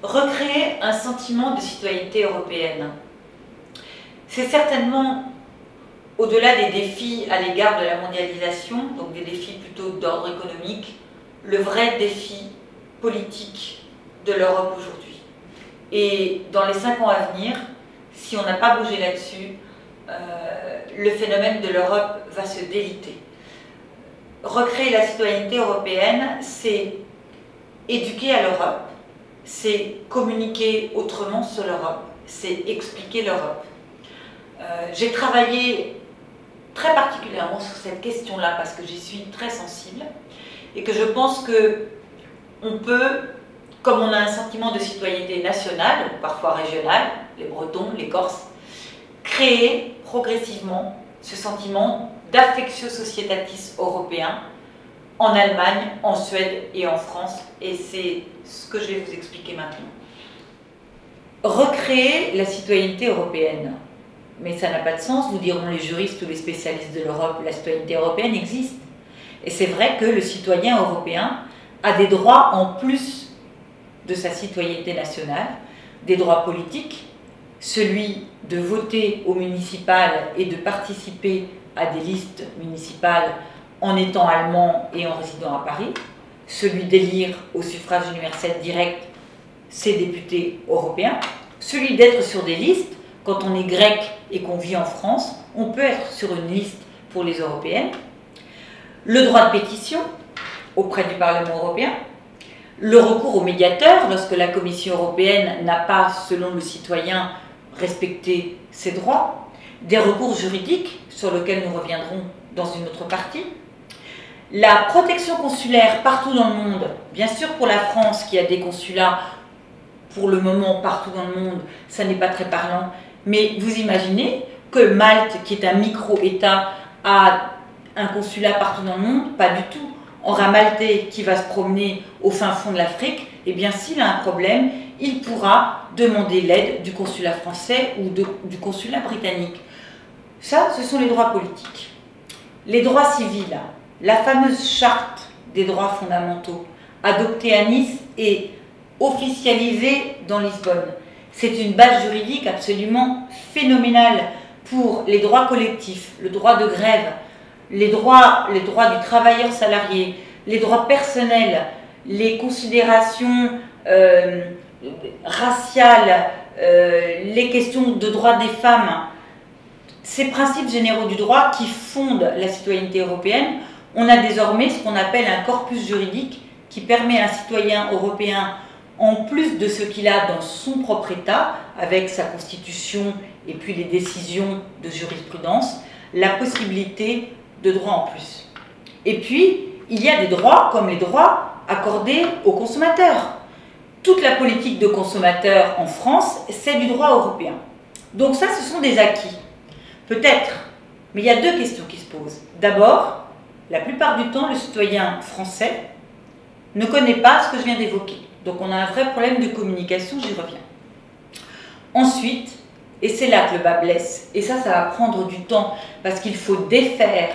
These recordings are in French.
Recréer un sentiment de citoyenneté européenne. C'est certainement, au-delà des défis à l'égard de la mondialisation, donc des défis plutôt d'ordre économique, le vrai défi politique de l'Europe aujourd'hui. Et dans les 5 ans à venir, si on n'a pas bougé là-dessus, le phénomène de l'Europe va se déliter. Recréer la citoyenneté européenne, c'est éduquer à l'Europe, c'est communiquer autrement sur l'Europe, c'est expliquer l'Europe. J'ai travaillé très particulièrement sur cette question-là parce que j'y suis très sensible et que je pense que on peut, comme on a un sentiment de citoyenneté nationale, ou parfois régionale, les Bretons, les Corses, créer progressivement ce sentiment d'affectio societatis européen en Allemagne, en Suède et en France, et c'est ce que je vais vous expliquer maintenant. Recréer la citoyenneté européenne. Mais ça n'a pas de sens, vous diront les juristes ou les spécialistes de l'Europe, la citoyenneté européenne existe. Et c'est vrai que le citoyen européen a des droits en plus de sa citoyenneté nationale, des droits politiques, celui de voter aux municipales et de participer à des listes municipales en étant allemand et en résidant à Paris, celui d'élire au suffrage universel direct ses députés européens, celui d'être sur des listes. Quand on est grec et qu'on vit en France, on peut être sur une liste pour les européennes. Le droit de pétition auprès du Parlement européen. Le recours au médiateur lorsque la Commission européenne n'a pas, selon le citoyen, respecté ses droits. Des recours juridiques sur lesquels nous reviendrons dans une autre partie. La protection consulaire partout dans le monde, bien sûr pour la France qui a des consulats pour le moment partout dans le monde, ça n'est pas très parlant, mais vous imaginez que Malte, qui est un micro-État, a un consulat partout dans le monde? Pas du tout. Or, un Maltais qui va se promener au fin fond de l'Afrique, eh bien, s'il a un problème, il pourra demander l'aide du consulat français ou du consulat britannique. Ça, ce sont les droits politiques. Les droits civils, la fameuse charte des droits fondamentaux, adoptée à Nice et officialisée dans Lisbonne. C'est une base juridique absolument phénoménale pour les droits collectifs, le droit de grève, les droits du travailleur salarié, les droits personnels, les considérations raciales, les questions de droits des femmes. Ces principes généraux du droit qui fondent la citoyenneté européenne, on a désormais ce qu'on appelle un corpus juridique qui permet à un citoyen européen, en plus de ce qu'il a dans son propre État, avec sa constitution et puis les décisions de jurisprudence, la possibilité de droits en plus. Et puis, il y a des droits comme les droits accordés aux consommateurs. Toute la politique de consommateurs en France, c'est du droit européen. Donc ça, ce sont des acquis. Peut-être, mais il y a 2 questions qui se posent. D'abord, la plupart du temps, le citoyen français ne connaît pas ce que je viens d'évoquer. Donc on a un vrai problème de communication, j'y reviens. Ensuite, et c'est là que le bas blesse, et ça va prendre du temps, parce qu'il faut défaire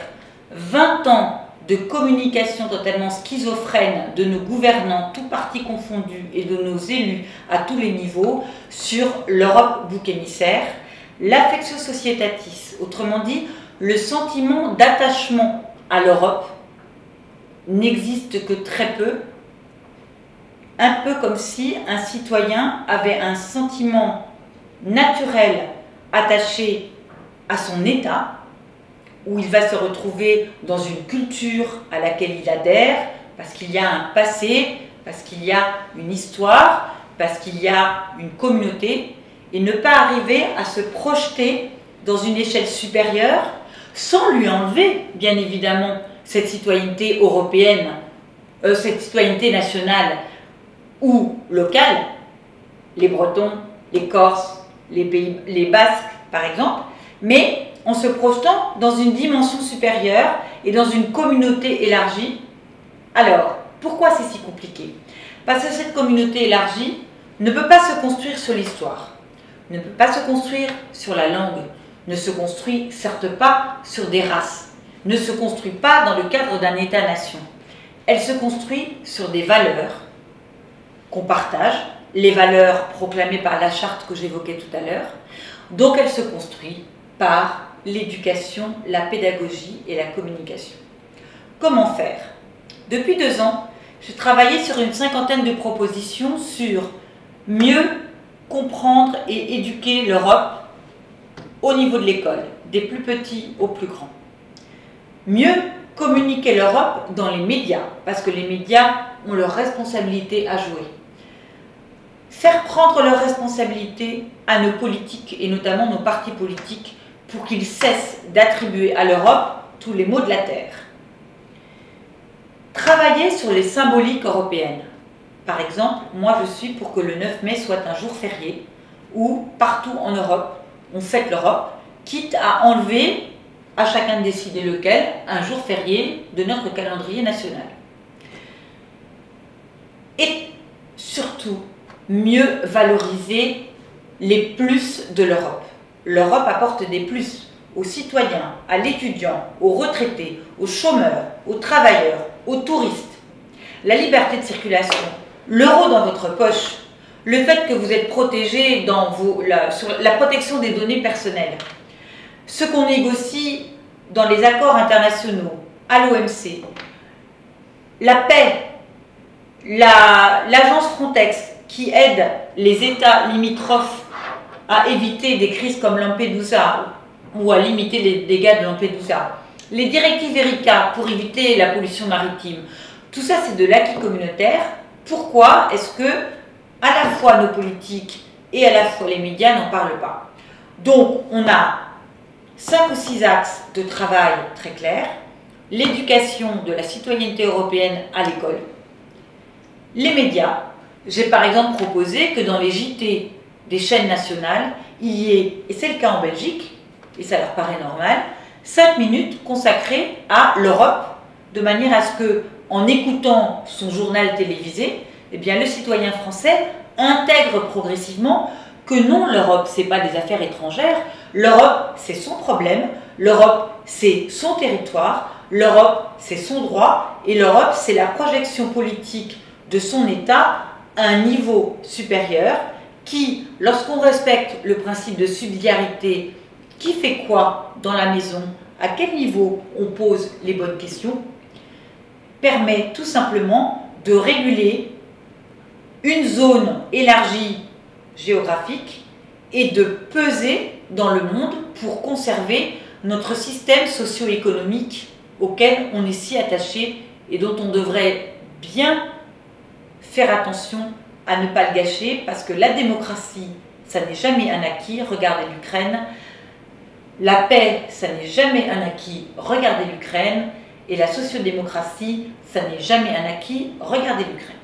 20 ans de communication totalement schizophrène de nos gouvernants, tous partis confondus, et de nos élus à tous les niveaux, sur l'Europe bouc émissaire, l'affectio societatis, autrement dit, le sentiment d'attachement à l'Europe n'existe que très peu, un peu comme si un citoyen avait un sentiment naturel attaché à son État, où il va se retrouver dans une culture à laquelle il adhère, parce qu'il y a un passé, parce qu'il y a une histoire, parce qu'il y a une communauté, et ne pas arriver à se projeter dans une échelle supérieure, sans lui enlever, bien évidemment, cette citoyenneté européenne, cette citoyenneté nationale ou locale, les Bretons, les Corses, les Basques, par exemple, mais en se projetant dans une dimension supérieure et dans une communauté élargie. Alors, pourquoi c'est si compliqué? Parce que cette communauté élargie ne peut pas se construire sur l'histoire, ne peut pas se construire sur la langue, ne se construit certes pas sur des races, ne se construit pas dans le cadre d'un État-nation. Elle se construit sur des valeurs qu'on partage, les valeurs proclamées par la charte que j'évoquais tout à l'heure. Donc elle se construit par l'éducation, la pédagogie et la communication. Comment faire? Depuis 2 ans, j'ai travaillé sur une 50aine de propositions sur mieux comprendre et éduquer l'Europe au niveau de l'école, des plus petits aux plus grands. Mieux communiquer l'Europe dans les médias, parce que les médias ont leur responsabilité à jouer. Faire prendre leur responsabilité à nos politiques, et notamment nos partis politiques, pour qu'ils cessent d'attribuer à l'Europe tous les maux de la terre. Travailler sur les symboliques européennes. Par exemple, moi je suis pour que le 9 mai soit un jour férié, où partout en Europe, on fête l'Europe, quitte à enlever, à chacun de décider lequel, un jour férié de notre calendrier national. Et surtout, mieux valoriser les plus de l'Europe. L'Europe apporte des plus aux citoyens, à l'étudiant, aux retraités, aux chômeurs, aux travailleurs, aux touristes. La liberté de circulation, l'euro dans votre poche, le fait que vous êtes protégé sur la protection des données personnelles, ce qu'on négocie dans les accords internationaux, à l'OMC, la paix, l'agence Frontex qui aide les États limitrophes à éviter des crises comme Lampedusa ou à limiter les dégâts de Lampedusa, les directives Erika pour éviter la pollution maritime, tout ça c'est de l'acquis communautaire. Pourquoi est-ce que à la fois nos politiques et à la fois les médias n'en parlent pas? Donc on a 5 ou 6 axes de travail très clairs. L'éducation de la citoyenneté européenne à l'école, les médias. J'ai par exemple proposé que dans les JT des chaînes nationales, il y ait, et c'est le cas en Belgique, et ça leur paraît normal, 5 minutes consacrées à l'Europe, de manière à ce que, en écoutant son journal télévisé, eh bien, le citoyen français intègre progressivement que non, l'Europe, ce n'est pas des affaires étrangères, l'Europe, c'est son problème, l'Europe, c'est son territoire, l'Europe, c'est son droit, et l'Europe, c'est la projection politique de son État à un niveau supérieur qui, lorsqu'on respecte le principe de subsidiarité, qui fait quoi dans la maison, à quel niveau on pose les bonnes questions, permet tout simplement de réguler une zone élargie géographique et de peser dans le monde pour conserver notre système socio-économique auquel on est si attaché et dont on devrait bien faire attention à ne pas le gâcher, parce que la démocratie, ça n'est jamais un acquis, regardez l'Ukraine. La paix, ça n'est jamais un acquis, regardez l'Ukraine. Et la sociodémocratie, ça n'est jamais un acquis, regardez l'Ukraine.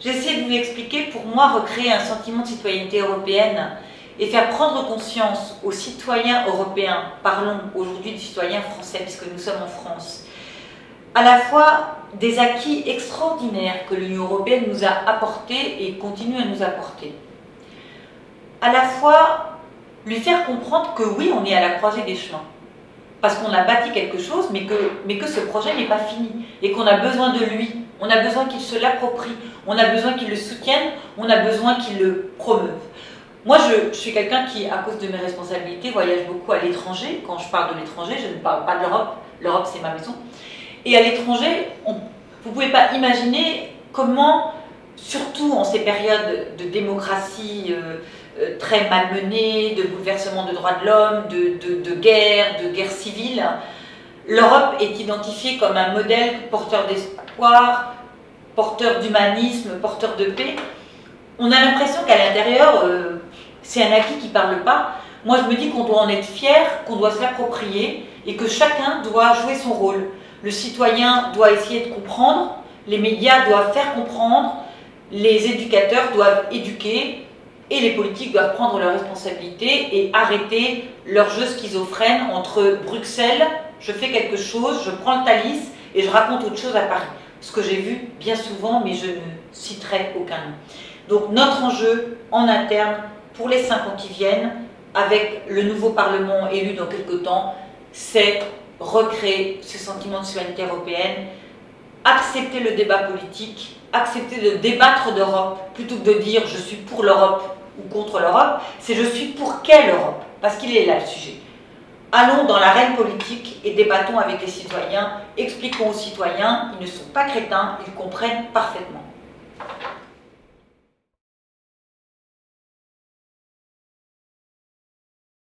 J'essaie de vous expliquer, pour moi, recréer un sentiment de citoyenneté européenne et faire prendre conscience aux citoyens européens, parlons aujourd'hui des citoyens français puisque nous sommes en France, à la fois des acquis extraordinaires que l'Union européenne nous a apportés et continue à nous apporter. À la fois lui faire comprendre que oui, on est à la croisée des chemins. Parce qu'on a bâti quelque chose, mais que ce projet n'est pas fini. Et qu'on a besoin de lui. On a besoin qu'il se l'approprie. On a besoin qu'il le soutienne. On a besoin qu'il le promeuve. Moi, je suis quelqu'un qui, à cause de mes responsabilités, voyage beaucoup à l'étranger. Quand je parle de l'étranger, je ne parle pas de l'Europe. L'Europe, c'est ma maison. Et à l'étranger, vous ne pouvez pas imaginer comment, surtout en ces périodes de démocratie très malmenée, de bouleversement de droits de l'homme, de guerre civile, l'Europe est identifiée comme un modèle porteur d'espoir, porteur d'humanisme, porteur de paix. On a l'impression qu'à l'intérieur, c'est un acquis qui ne parle pas. Moi, je me dis qu'on doit en être fier, qu'on doit se l'approprier et que chacun doit jouer son rôle. Le citoyen doit essayer de comprendre, les médias doivent faire comprendre, les éducateurs doivent éduquer et les politiques doivent prendre leurs responsabilités et arrêter leur jeu schizophrène entre Bruxelles, je fais quelque chose, je prends le Thalys et je raconte autre chose à Paris. Ce que j'ai vu bien souvent, mais je ne citerai aucun nom. Donc notre enjeu en interne pour les 5 ans qui viennent, avec le nouveau Parlement élu dans quelques temps, c'est recréer ce sentiment de citoyenneté européenne, accepter le débat politique, accepter de débattre d'Europe, plutôt que de dire je suis pour l'Europe ou contre l'Europe, c'est je suis pour quelle Europe, parce qu'il est là le sujet. Allons dans l'arène politique et débattons avec les citoyens, expliquons aux citoyens, ils ne sont pas crétins, ils comprennent parfaitement.